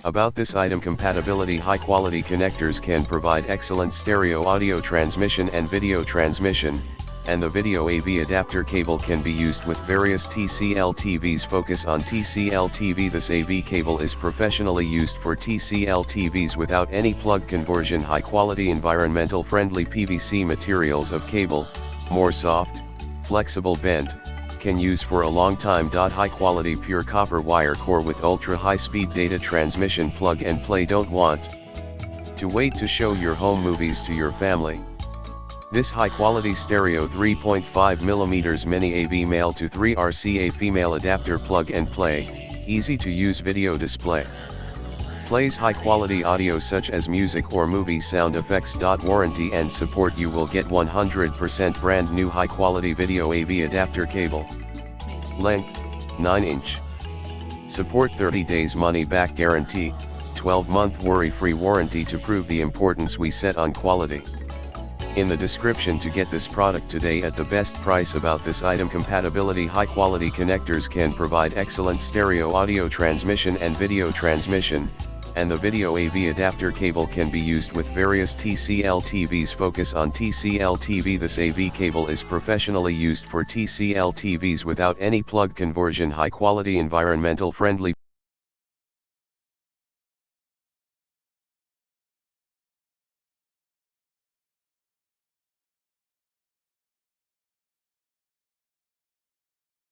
About this item: compatibility: high quality connectors can provide excellent stereo audio transmission and video transmission, and the video AV adapter cable can be used with various TCL TVs. Focus on TCL TV. This AV cable is professionally used for TCL TVs without any plug conversion. High quality environmental friendly PVC materials of cable, more soft, flexible bend, can use for a long time. High quality pure copper wire core with ultra high speed data transmission. Plug and play. Don't want to wait to show your home movies to your family. This high quality stereo 3.5mm mini AV male to 3 RCA female adapter plug and play, easy to use video display. Plays high quality audio such as music or movie sound effects. Warranty and support: you will get 100% brand new high quality video AV adapter cable. Length, 9-inch. Support: 30 days money back guarantee, 12-month worry-free warranty. To prove the importance we set on quality, in the description to get this product today at the best price. About this item: compatibility: high quality connectors can provide excellent stereo audio transmission and video transmission, and the video AV adapter cable can be used with various TCL TVs. Focus on TCL TV. This AV cable is professionally used for TCL TVs without any plug conversion. High quality environmental friendly